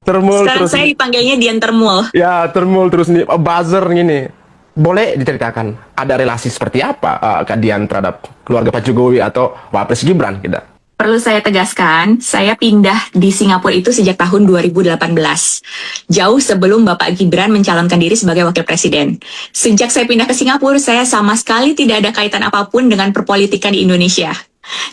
Termul Sekarang terus saya dipanggilnya Dian Termul. ya termul terus nih buzzer gini. Boleh diceritakan ada relasi seperti apa Kak Dian terhadap keluarga Pak Jokowi atau Wapres Gibran kita? Perlu saya tegaskan, saya pindah di Singapura itu sejak tahun 2018. Jauh sebelum Bapak Gibran mencalonkan diri sebagai wakil presiden. Sejak saya pindah ke Singapura, saya sama sekali tidak ada kaitan apapun dengan perpolitikan di Indonesia.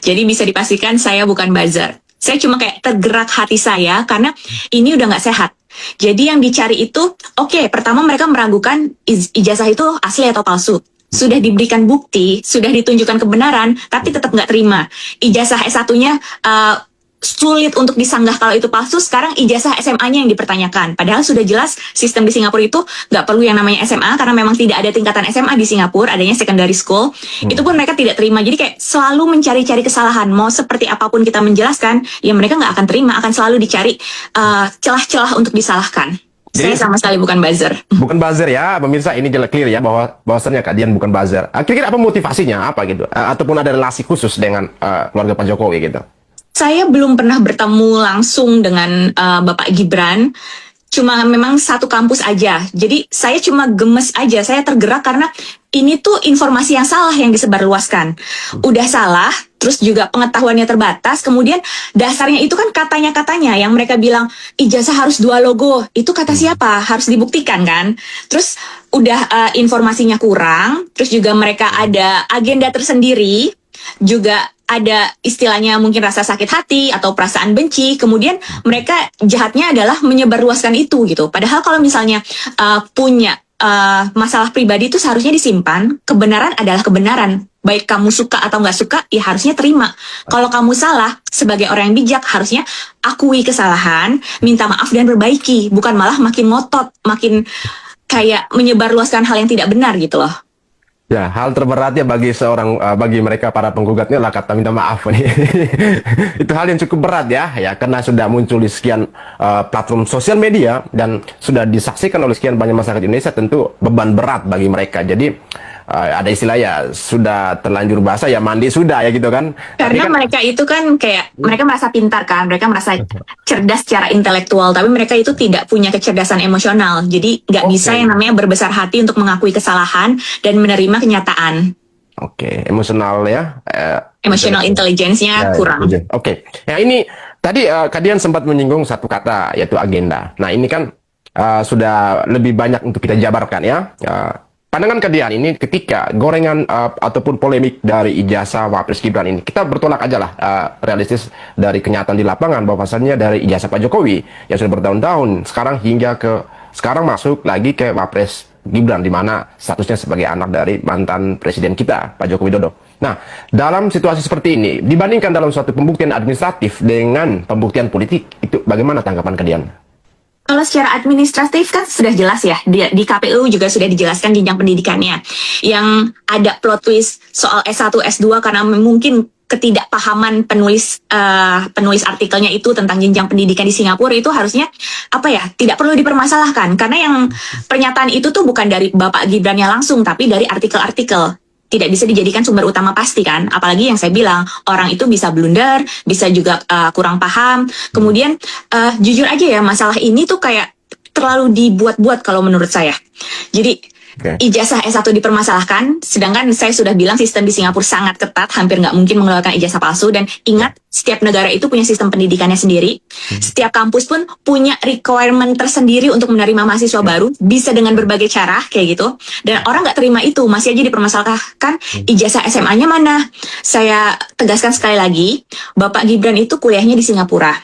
Jadi bisa dipastikan saya bukan buzzer. Saya cuma kayak tergerak hati saya karena ini udah nggak sehat. Jadi yang dicari itu, oke, pertama mereka meragukan ijazah itu asli atau palsu. Sudah diberikan bukti, sudah ditunjukkan kebenaran, tapi tetap nggak terima. Ijazah S1-nya sulit untuk disanggah kalau itu palsu, sekarang ijazah SMA-nya yang dipertanyakan. Padahal sudah jelas sistem di Singapura itu nggak perlu yang namanya SMA, karena memang tidak ada tingkatan SMA di Singapura, adanya secondary school. Itu pun mereka tidak terima. Jadi kayak selalu mencari-cari kesalahan. Mau seperti apapun kita menjelaskan, ya mereka nggak akan terima, akan selalu dicari celah-celah untuk disalahkan. Saya sama sekali bukan buzzer. Bukan buzzer ya, pemirsa, ini jelas clear ya bahwasannya Kak Dian bukan buzzer. Kira-kira apa motivasinya apa gitu? Ataupun ada relasi khusus dengan keluarga Pak Jokowi gitu? Saya belum pernah bertemu langsung dengan Bapak Gibran, cuma memang satu kampus aja. Jadi saya cuma gemes aja, saya tergerak karena ini tuh informasi yang salah yang disebarluaskan. Udah salah, terus juga pengetahuannya terbatas, kemudian dasarnya itu kan katanya-katanya yang mereka bilang ijazah harus 2 logo. Itu kata siapa? Harus dibuktikan kan? Terus udah informasinya kurang, terus juga mereka ada agenda tersendiri, juga ada istilahnya mungkin rasa sakit hati atau perasaan benci, kemudian mereka jahatnya adalah menyebarluaskan itu gitu. Padahal kalau misalnya punya masalah pribadi itu seharusnya disimpan, kebenaran adalah kebenaran. Baik kamu suka atau nggak suka, ya harusnya terima. Kalau kamu salah, sebagai orang yang bijak, harusnya akui kesalahan, minta maaf dan perbaiki, bukan malah makin ngotot, makin kayak menyebarluaskan hal yang tidak benar gitu loh. Ya, hal terberatnya bagi mereka para penggugatnya lah kata minta maaf nih. Itu hal yang cukup berat ya, karena sudah muncul di sekian platform sosial media dan sudah disaksikan oleh sekian banyak masyarakat Indonesia, tentu beban berat bagi mereka. Jadi ada istilah ya, sudah terlanjur basah ya mandi sudah ya gitu kan. Karena mereka itu kan kayak, mereka merasa pintar kan, mereka merasa cerdas secara intelektual, tapi mereka itu tidak punya kecerdasan emosional. Jadi nggak bisa yang namanya berbesar hati untuk mengakui kesalahan dan menerima kenyataan. Emosional ya. Emotional intelligence-nya kurang. Ya ini tadi Kak Dian sempat menyinggung satu kata, yaitu agenda. Nah ini kan sudah lebih banyak untuk kita jabarkan ya. Pandangan Kak Dian ini ketika gorengan ataupun polemik dari ijazah Wapres Gibran ini, kita bertolak aja lah realistis dari kenyataan di lapangan bahwasannya dari ijazah Pak Jokowi yang sudah bertahun-tahun sekarang hingga ke sekarang masuk lagi ke Wapres Gibran, di mana statusnya sebagai anak dari mantan presiden kita Pak Joko Widodo. Nah, dalam situasi seperti ini dibandingkan dalam suatu pembuktian administratif dengan pembuktian politik, itu bagaimana tanggapan Kak Dian? Kalau secara administratif kan sudah jelas ya, di KPU juga sudah dijelaskan jenjang pendidikannya. Yang ada plot twist soal S1, S2 karena mungkin ketidakpahaman penulis artikelnya itu tentang jenjang pendidikan di Singapura, itu harusnya tidak perlu dipermasalahkan. Karena yang pernyataan itu tuh bukan dari Bapak Gibrannya langsung, tapi dari artikel-artikel. Tidak bisa dijadikan sumber utama pasti kan, apalagi yang saya bilang orang itu bisa blunder, bisa juga kurang paham. Kemudian jujur aja ya, masalah ini tuh kayak terlalu dibuat-buat kalau menurut saya. Jadi ijazah S1 dipermasalahkan, sedangkan saya sudah bilang sistem di Singapura sangat ketat, hampir nggak mungkin mengeluarkan ijazah palsu. Dan ingat, setiap negara itu punya sistem pendidikannya sendiri. Setiap kampus pun punya requirement tersendiri untuk menerima mahasiswa baru, bisa dengan berbagai cara kayak gitu. Dan orang nggak terima itu, masih aja dipermasalahkan ijazah SMA-nya mana. Saya tegaskan sekali lagi, Bapak Gibran itu kuliahnya di Singapura.